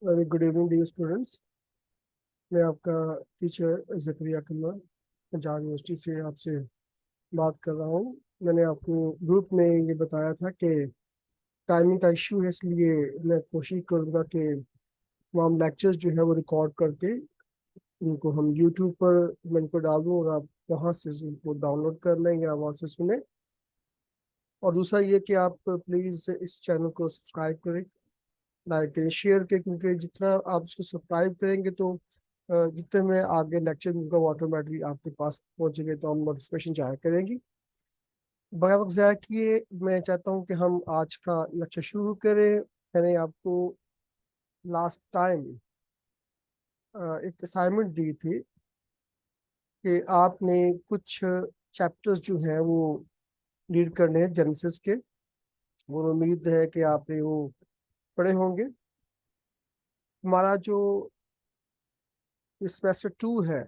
Very good evening dear students. मैं आपका teacher Zakaria Qamar Punjab University से आपसे बात कर रहा हूँ। मैंने आपको ग्रुप में ये बताया था कि टाइमिंग का इशू है, इसलिए मैं कोशिश करूँगा कि तमाम लेक्चर्स जो है वो रिकॉर्ड करके उनको हम यूट्यूब पर मैं इनको डाल दूँ और आप वहाँ से उनको डाउनलोड कर लें या वहाँ से सुने। और दूसरा ये कि आप प्लीज़ इस चैनल को सब्सक्राइब करें, लाइक करें, शेयर करें, क्योंकि जितना आप इसको सब्सक्राइब करेंगे तो जितने में आगे लेक्चर दूंगा वो ऑटोमेटिकली आपके पास पहुंचेंगे, तो हम नोटिफिकेशन जाया करेंगी। बगैर वक्त ज़ाया किए मैं चाहता हूं कि हम आज का लेक्चर शुरू करें। मैंने आपको लास्ट टाइम एक असाइनमेंट दी थी कि आपने कुछ चैप्टर्स जो हैं वो रीड करने हैं जेनेसिस के। वो उम्मीद है कि आपने वो पढ़े होंगे। हमारा जो सेमेस्टर 2 है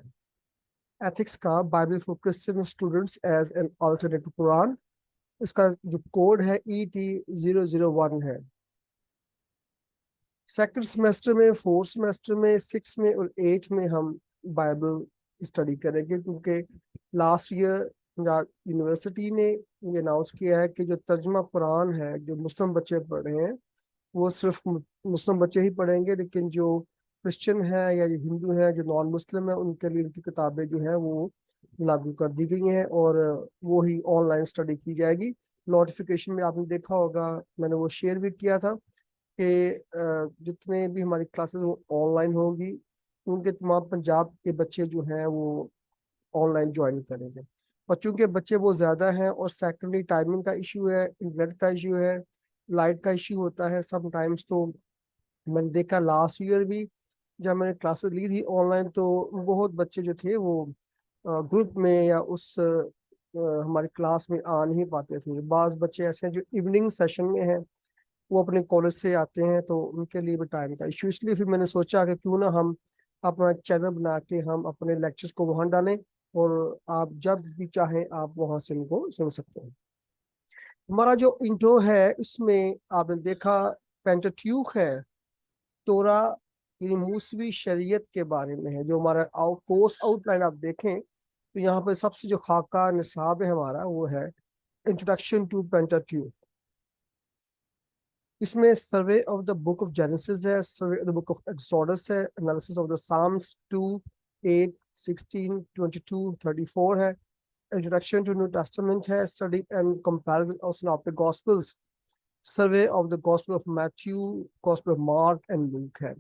एथिक्स का, Bible for Christian students as an alternative Quran, इसका जो कोड है ET001 है। सेकंड सेमेस्टर में, फोर्थ सेमेस्टर में, सिक्स में और एट में हम बाइबल स्टडी करेंगे, क्योंकि लास्ट ईयर यूनिवर्सिटी ने ये अनाउंस किया है कि जो तर्जमा कुरान है जो मुस्लिम बच्चे पढ़ रहे हैं वो सिर्फ मुस्लिम बच्चे ही पढ़ेंगे, लेकिन जो क्रिश्चियन है या जो हिंदू है, जो नॉन मुस्लिम है, उनके लिए उनकी किताबें जो है वो लागू कर दी गई हैं और वो ही ऑनलाइन स्टडी की जाएगी। नोटिफिकेशन में आपने देखा होगा, मैंने वो शेयर भी किया था कि जितने भी हमारी क्लासेस वो ऑनलाइन होंगी, उनके तमाम पंजाब के बच्चे जो हैं वो ऑनलाइन ज्वाइन करेंगे। और चूंकि बच्चे वो ज़्यादा हैं और सेकेंडरी टाइमिंग का इशू है, इंटरनेट का इशू है, लाइट का इशू होता है समटाइम्स, तो मैंने देखा लास्ट ईयर भी जब मैंने क्लासेस ली थी ऑनलाइन तो बहुत बच्चे जो थे वो ग्रुप में या उस हमारी क्लास में आ नहीं पाते थे। बाज़ बच्चे ऐसे हैं जो इवनिंग सेशन में हैं, वो अपने कॉलेज से आते हैं, तो उनके लिए भी टाइम का इशू। इसलिए फिर मैंने सोचा कि क्यों ना हम अपना चैनल बना के हम अपने लेक्चर्स को वहाँ डालें और आप जब भी चाहें आप वहाँ से उनको सुन सकते हैं। हमारा जो इंट्रो है उसमें आपने देखा पेंटाट्यूक है, तोरा यानी मूसवी शरीयत के बारे में है। जो हमारा कोर्स आउटलाइन आप देखें तो यहाँ पे सबसे जो खाका निसाब है हमारा वो है इंट्रोडक्शन टू पेंटाट्यूक। इसमें survey of the book of Genesis है, survey of the book of Exodus है, एनालिसिस ऑफ द साम्स 2, 8, 16, 22, 34 है, इंट्रोडक्शन टू न्यू टेस्टामेंट है, study and comparison of synoptic gospels, survey of the gospel of Matthew, gospel of Mark and Luke है।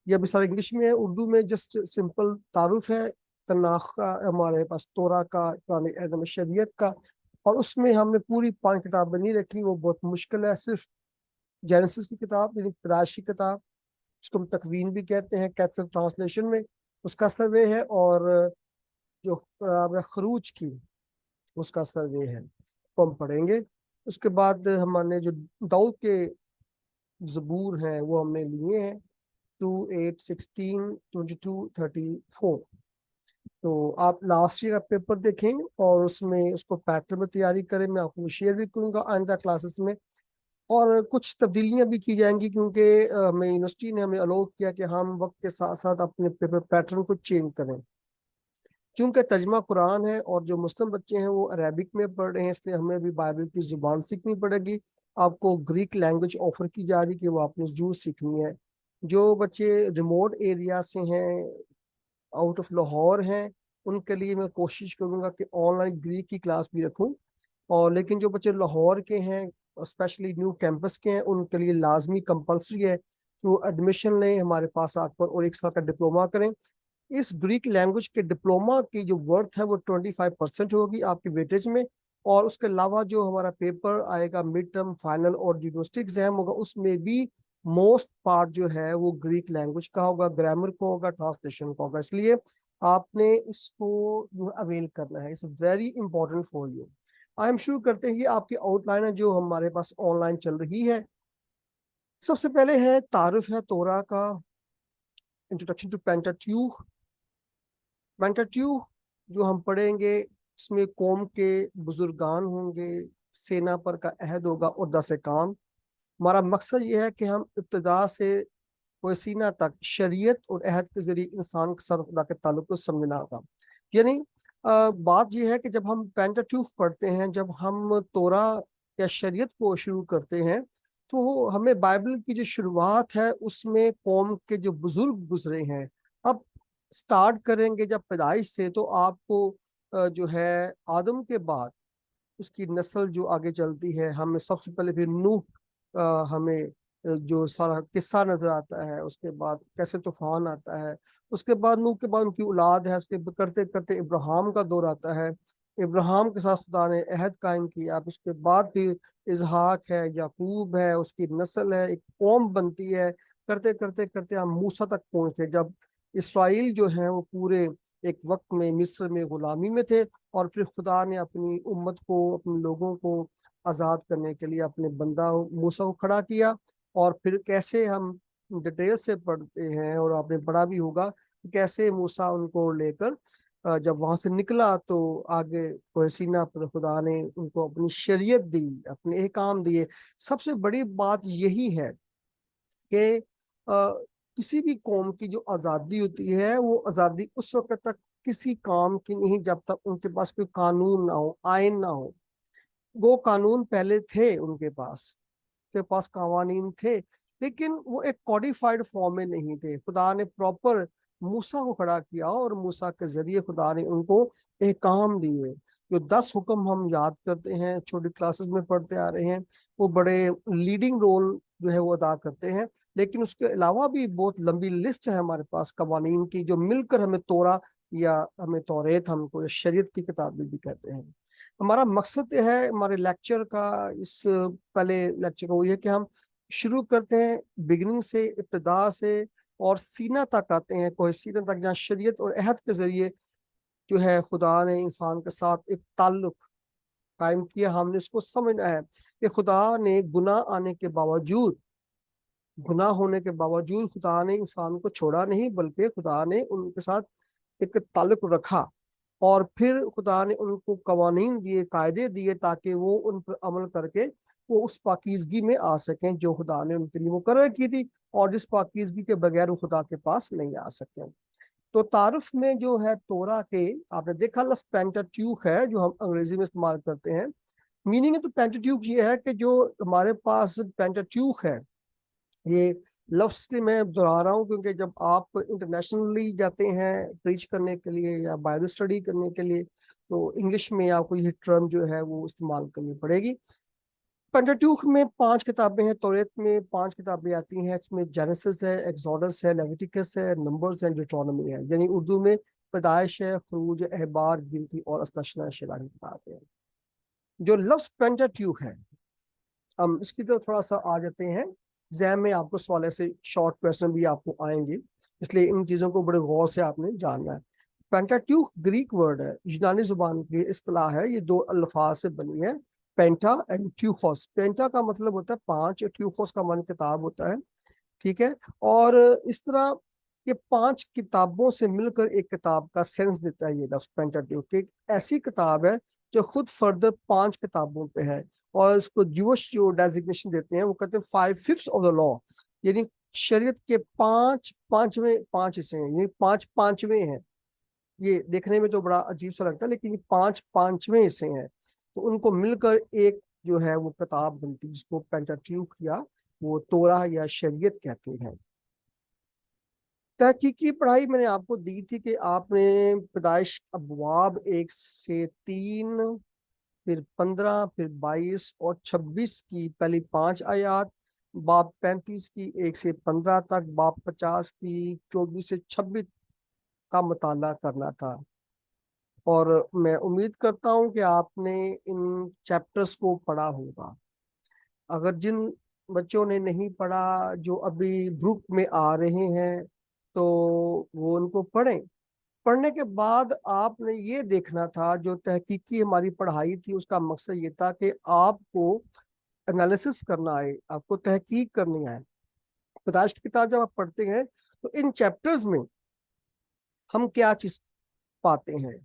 ये अभी सारा English में है। उर्दू में जस्ट सिंपल तारुफ है तनाख का, हमारे पास तोरा का, पुराने एदम शरीयत का, और उसमें हमने पूरी 5 किताबें नहीं रखी, वो बहुत मुश्किल है। सिर्फ जेनेसिस की किताब यानी पैदाइश की किताब, जिसको हम तकवीन भी कहते हैं कैथोलिक ट्रांसलेशन में, उसका सर्वे है, और जो किताब है खरूज की उसका सर्वे है, वो हम पढ़ेंगे। उसके बाद हमने जो दाऊद के ज़बूर हैं वो हमने लिए हैं 2, 8, 16, 22, 34। तो आप लास्ट ईयर का पेपर देखें और उसमें उसको पैटर्न में तैयारी करें। मैं आपको शेयर भी करूंगा आइंदा क्लासेस में। और कुछ तब्दीलियां भी की जाएंगी, क्योंकि हमें यूनिवर्सिटी ने हमें अलाउ किया कि हम वक्त के साथ साथ अपने पेपर पैटर्न को चेंज करें। क्योंकि तर्जमा कुरान है और जो मुस्लिम बच्चे हैं वो अरेबिक में पढ़ रहे हैं, इसलिए हमें भी बाइबल की जुबान सीखनी पड़ेगी। आपको ग्रीक लैंग्वेज ऑफर की जा रही कि वो आपने जरूर सीखनी है। जो बच्चे रिमोट एरिया से हैं, आउट ऑफ लाहौर हैं, उनके लिए मैं कोशिश करूंगा कि ऑनलाइन ग्रीक की क्लास भी रखूं। और लेकिन जो बच्चे लाहौर के हैं, स्पेशली न्यू कैंपस के हैं, उनके लिए लाजमी कंपलसरी है कि वो एडमिशन लें हमारे पास आकर और 1 साल का डिप्लोमा करें। इस ग्रीक लैंग्वेज के डिप्लोमा की जो वर्थ है वो 25% होगी आपकी वेटेज में। और उसके अलावा जो हमारा पेपर आएगा मिड टर्म, फाइनल और यूनिवर्सिटी एग्जाम होगा, उसमें भी मोस्ट पार्ट जो है वो ग्रीक लैंग्वेज का होगा, ग्रामर को होगा, ट्रांसलेशन को होगा। इसलिए आपने इसको जो अवेल करना है, it's very important for you. हम शुरू करते हैं। ये आपकी आउटलाइन है जो हमारे पास ऑनलाइन चल रही है। सबसे पहले है तारुफ है तोरा का, इंट्रोडक्शन टू पेंटाट्यूक। पेंटाट्यूक जो हम पढ़ेंगे इसमें कौम के बुजुर्गान होंगे, सेना पर का अहद होगा और 10 काम। हमारा मकसद ये है कि हम इब्तदा से کوہ سینا تک شریعت اور عہد کے ذریعے انسان کے ساتھ خدا کے تعلق کو سمجھنا ہوگا. یعنی بات یہ ہے کہ جب ہم پینٹاٹیوک پڑھتے ہیں، جب ہم تورا یا شریعت کو شروع کرتے ہیں، تو ہمیں بائبل کی جو شروعات ہے اس میں قوم کے جو بزرگ گزرے ہیں. اب سٹارٹ کریں گے جب پیدائش سے، تو آپ کو جو ہے آدم کے بعد اس کی نسل جو آگے چلتی ہے، ہمیں سب سے پہلے پھر نوح ہمیں جو سارا قصہ نظر آتا ہے، اس کے بعد کیسے طوفان آتا ہے، اس کے بعد نوح کے بعد ان کی اولاد ہے، اس کے کرتے کرتے ابراہیم کا دور آتا ہے. ابراہیم کے ساتھ خدا نے عہد قائم کیا. اس کے بعد پھر اسحاق ہے، یعقوب ہے، اس کی نسل ہے، ایک قوم بنتی ہے. کرتے کرتے کرتے ہم موسیٰ تک پہنچتے، جب اسرائیل جو ہیں وہ پورے ایک وقت میں مصر میں غلامی میں تھے، اور پھر خدا نے اپنی امت کو، اپنے لوگوں کو آزاد کرنے کے لیے اپنے بندہ موسیٰ کو کھڑا کیا. اور پھر کیسے ہم ڈیٹیل سے پڑھتے ہیں، اور آپ نے پڑھا بھی ہوگا کیسے موسیٰ ان کو لے کر جب وہاں سے نکلا تو آگے کوہ سینا پر خدا نے ان کو اپنی شریعت دی، اپنے احکام دیے. سب سے بڑی بات یہی ہے کہ کسی بھی قوم کی جو آزادی ہوتی ہے، وہ آزادی اس وقت تک کسی کام کی نہیں جب تک ان کے پاس کوئی قانون نہ ہو، آئین نہ ہو. وہ قانون پہلے تھے ان کے پاس قوانین تھے، لیکن وہ ایک کوڈیفائڈ فارم میں نہیں تھے. خدا نے پراپر موسیٰ کو کھڑا کیا، اور موسیٰ کے ذریعے خدا نے ان کو احکام دیے. جو 10 حکم ہم یاد کرتے ہیں، چھوٹی کلاسز میں پڑھتے آ رہے ہیں، وہ بڑے لیڈنگ رول جو ہے وہ ادا کرتے ہیں. لیکن اس کے علاوہ بھی بہت لمبی لسٹ ہے ہمارے پاس قوانین کی، جو مل کر ہمیں تورا یا ہمیں توریت، ہم کو شریعت کی کتاب بھی کہتے ہیں. ہمارا مقصد ہے ہمارے لیکچر کا، اس پہلے لیکچر کا، وہ یہ کہ ہم شروع کرتے ہیں بگننگ سے، ابتدا سے، اور سینہ تک آتے ہیں، کوہ سینہ تک، جہاں شریعت اور عہد کے ذریعے جو ہے خدا نے انسان کے ساتھ ایک تعلق قائم کیا. ہم نے اس کو سمجھنا ہے کہ خدا نے گناہ آنے کے باوجود، گناہ ہونے کے باوجود خدا نے انسان کو چھوڑا نہیں، بلکہ خدا نے ان کے ساتھ ایک تعلق رکھا. اور پھر خدا نے ان کو قوانین دیے، قاعدے دیے، تاکہ وہ ان پر عمل کر کے وہ اس پاکیزگی میں آ سکیں جو خدا نے ان کے لیے مقرر کی تھی، اور جس پاکیزگی کے بغیر وہ خدا کے پاس نہیں آ سکتے. تو تعارف میں جو ہے تورا کے، آپ نے دیکھا لفظ پینٹاٹیوک ہے جو ہم انگریزی میں استعمال کرتے ہیں. میننگ ہے تو پینٹاٹیوک یہ ہے کہ جو ہمارے پاس پینٹاٹیوک ہے، یہ لفظ میں دہرا رہا ہوں کیونکہ جب آپ انٹرنیشنلی جاتے ہیں پریچ کرنے کے لیے یا بائبل اسٹڈی کرنے کے لیے، تو انگلش میں آپ کو یہ ٹرم جو ہے وہ استعمال کرنی پڑے گی. پینٹاٹیوک میں 5 کتابیں ہیں، توریت میں 5 کتابیں آتی ہیں. اس میں جینیسس ہے، ایکسوڈس ہے، لیویٹیکس ہے، نمبرز ہے، ڈیوٹرونومی ہے. یعنی اردو میں پیدائش ہے، خروج، احبار، گنتی اور استثنا شرح کی کتابیں ہیں. جو لفظ پینٹاٹیوک ہے، ہم اس کی طرف تھوڑا سا آ جاتے ہیں. ذہن میں آپ کو سوال ایسے شارٹ کویسچن بھی آپ کو آئیں گے، اس لیے ان چیزوں کو بڑے غور سے آپ نے جاننا ہے. پینٹاٹیوک گریک ورڈ ہے، یونانی زبان کی اصطلاح ہے. یہ 2 الفاظ سے بنی ہے، پینٹا اینڈ ٹیوکوس. پینٹا کا مطلب ہوتا ہے 5، ٹیوکوس کا من کتاب ہوتا ہے. ٹھیک ہے، اور اس طرح یہ 5 کتابوں سے مل کر ایک کتاب کا سینس دیتا ہے. یہ لفظ پینٹاٹیوک ایک ایسی کتاب ہے جو خود فردر 5 کتابوں پہ ہے، اور اس کو جوش جو ڈیزگنیشن دیتے ہیں وہ کہتے ہیں 5/5 آف دا لا، یعنی شریعت کے 5 حصے ہیں، یعنی 5 پانچویں ہیں. یہ دیکھنے میں تو بڑا عجیب سا لگتا ہے، لیکن یہ 5 پانچویں حصے ہیں. تو ان کو مل کر ایک جو ہے وہ کتاب بنتی، جس کو پینٹاٹیوک یا وہ تورا یا شریعت کہتے ہیں. تحقیقی پڑھائی میں نے آپ کو دی تھی کہ آپ نے پیدائش ابواب 1 سے 3، پھر 15، پھر 22 اور 26 کی پہلی 5 آیات، باب 35 کی 1 سے 15 تک، باب 50 کی 24 سے 26 کا مطالعہ کرنا تھا. اور میں امید کرتا ہوں کہ آپ نے ان چیپٹرز کو پڑھا ہوگا. اگر جن بچوں نے نہیں پڑھا، جو ابھی گروپ میں آ رہے ہیں، تو وہ ان کو پڑھیں. پڑھنے کے بعد آپ نے یہ دیکھنا تھا، جو تحقیقی ہماری پڑھائی تھی اس کا مقصد یہ تھا کہ آپ کو انالیسس کرنا آئے، آپ کو تحقیق کرنی آئے. پیدائش کی کتاب جب آپ پڑھتے ہیں تو ان چیپٹرز میں ہم کیا چیز پاتے ہیں.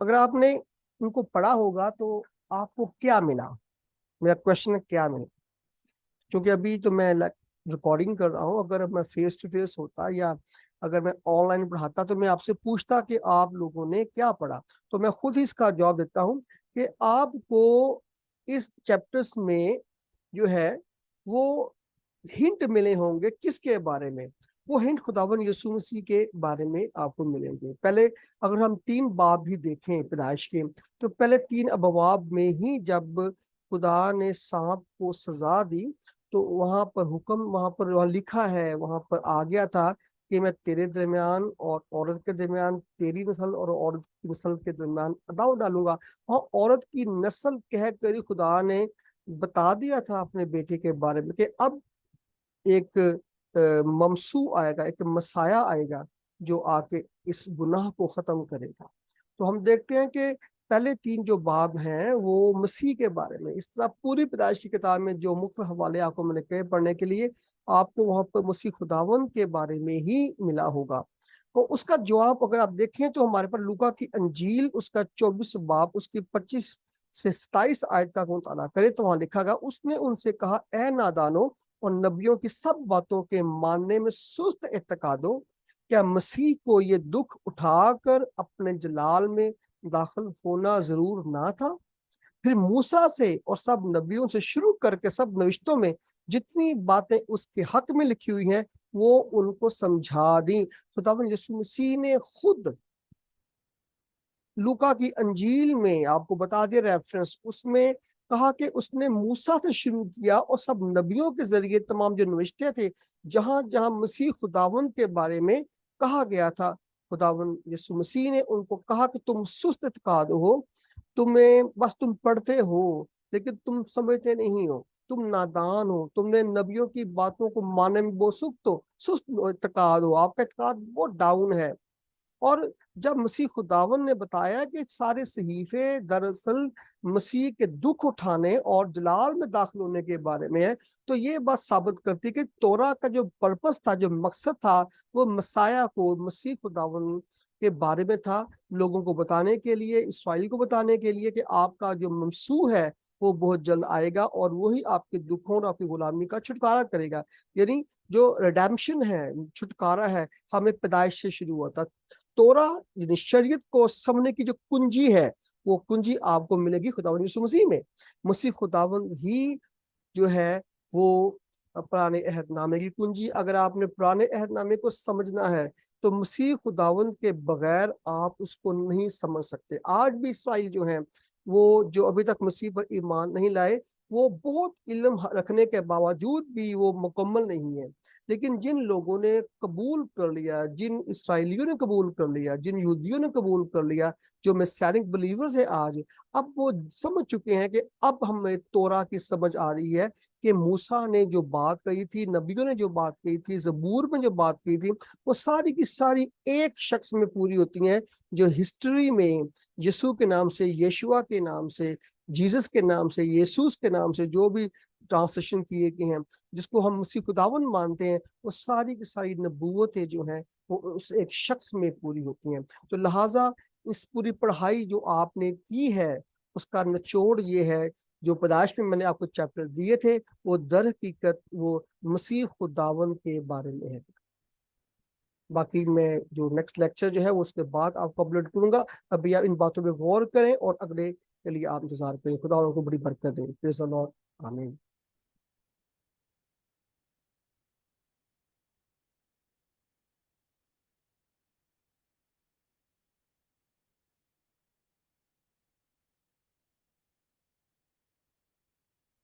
اگر آپ نے ان کو پڑھا ہوگا تو آپ کو کیا ملا، میرا کوشچن ہے کیا ملا. کیونکہ ابھی تو میں रिकॉर्डिंग कर रहा हूँ, अगर मैं फेस टू फेस होता या अगर मैं ऑनलाइन पढ़ाता तो मैं आपसे पूछता कि आप लोगों ने क्या पढ़ा। तो मैं खुद ही इसका जवाब देता हूँ कि आपको इस चैप्टर्स में जो है वो हिंट मिले होंगे। किसके बारे में? वो हिंट खुदावन यीशु मसीह के बारे में आपको मिलेंगे। पहले अगर हम 3 बाब भी देखें पैदाइश के, तो पहले 3 अबवाब में ही जब खुदा ने सांप को सजा दी तो वहां पर हुक्म, वहां लिखा है, वहां पर आ गया था कि मैं तेरे दरमियान और औरत के दरमियान, तेरी नस्ल और औरत की नस्ल के दरमियान अदाव डालूंगा। वहां औरत की नस्ल कह कर ही खुदा ने बता दिया था अपने बेटे के बारे में कि अब एक ममसू आएगा, एक मसाया आएगा जो आके इस गुनाह को खत्म करेगा। तो हम देखते हैं कि पहले 3 जो बाब हैं वो मसीह के बारे में। इस तरह पूरी पैदाइश की किताब में जो मुख्य हवाले आपको मैंने कहे पढ़ने के लिए, आपको वहां पर मसीह खुदावन के बारे में ही मिला होगा। तो उसका जवाब अगर आप देखें तो हमारे पास लूका की अंजील उसका 24 बाब उसकी 25 से 27 आयत का मुताला करें तो वहां लिखा गया, उसने उनसे कहा, ए नादानो और नबियों की सब बातों के मानने में सुस्त एतकादो, क्या मसीह को ये दुख उठाकर अपने जलाल में दाखिल होना जरूर ना था? फिर मूसा से और सब नबियों से शुरू करके सब नविश्तों में जितनी बातें उसके हक में लिखी हुई हैं वो उनको समझा दी। खुदावंद यीशु मसीह ने खुद लूका की अंजील में आपको बता दिया रेफरेंस, उसमें कहा कि उसने मूसा से शुरू किया और सब नबियों के जरिए तमाम जो नविश्ते थे, जहां जहां मसीह खुदावन के बारे में कहा गया था, खुदावन यीशु मसीह ने उनको कहा कि तुम सुस्त इत्काद हो, तुम्हें बस तुम पढ़ते हो लेकिन तुम समझते नहीं हो, तुम नादान हो, तुमने नबियों की बातों को मानने में बहुत सुस्त इत्काद हो, आपका इत्काद बहुत डाउन है। और जब मसीह खुदावन ने बताया कि सारे सहीफे दरअसल मसीह के दुख उठाने और जलाल में दाखिल होने के बारे में है, तो ये बात साबित करती कि तोरा का जो पर्पस था, जो मकसद था, वो मसाया को, मसीह खुदावन के बारे में था, लोगों को बताने के लिए, इसराइल को बताने के लिए कि आपका जो ममसू है वो बहुत जल्द आएगा और वही आपके दुखों और आपकी गुलामी का छुटकारा करेगा। यानी जो रिडेम्पशन है, छुटकारा है, हमें पैदाइश से शुरू हुआ था। तोरा यानी शरीयत को समझने की जो कुंजी है, वो कुंजी आपको मिलेगी खुदावंद यीशु मसीह में। मसीह खुदावंद ही जो है वो पुराने अहदनामे की कुंजी। अगर आपने पुराने अहदनामे को समझना है तो मसीह खुदावंद के बगैर आप उसको नहीं समझ सकते। आज भी इसराइल जो है वो जो अभी तक मसीह पर ईमान नहीं लाए, वो बहुत इल्म रखने के बावजूद भी वो मुकम्मल नहीं है। लेकिन जिन लोगों ने कबूल कर लिया, जिन इसराइलियों ने कबूल कर लिया, जिन यहूदियों ने कबूल कर लिया, जो मैसेनिक बिलीवर्स है आज, अब वो समझ चुके हैं कि अब हमें तोरा की समझ आ रही है कि मूसा ने जो बात कही थी, नबियों ने जो बात कही थी, जबूर में जो बात कही थी, वो सारी की सारी एक शख्स में पूरी होती हैं जो हिस्ट्री में यीशु के नाम से, यशुआ के नाम से, जीसस के नाम से, यीशुस के नाम से जो भी ट्रांसलेशन किए गए हैं, जिसको हम मसीह खुदावन मानते हैं, वो सारी की सारी नबूवतें जो हैं वो उस एक शख्स में पूरी होती हैं। तो लिहाजा इस पूरी पढ़ाई जो आपने की है उसका निचोड़ ये है, जो पैदाइश में मैंने आपको चैप्टर दिए थे, वो दर हकीकत वो मसीह खुदावन के बारे में है। बाकी मैं जो नेक्स्ट लेक्चर जो है वो उसके बाद आपको अपलोड करूंगा। अभी आप इन बातों पे गौर करें और अगले के लिए आप इंतजार करें। खुदा उनको बड़ी बरकत दे। Praise the Lord. आमीन।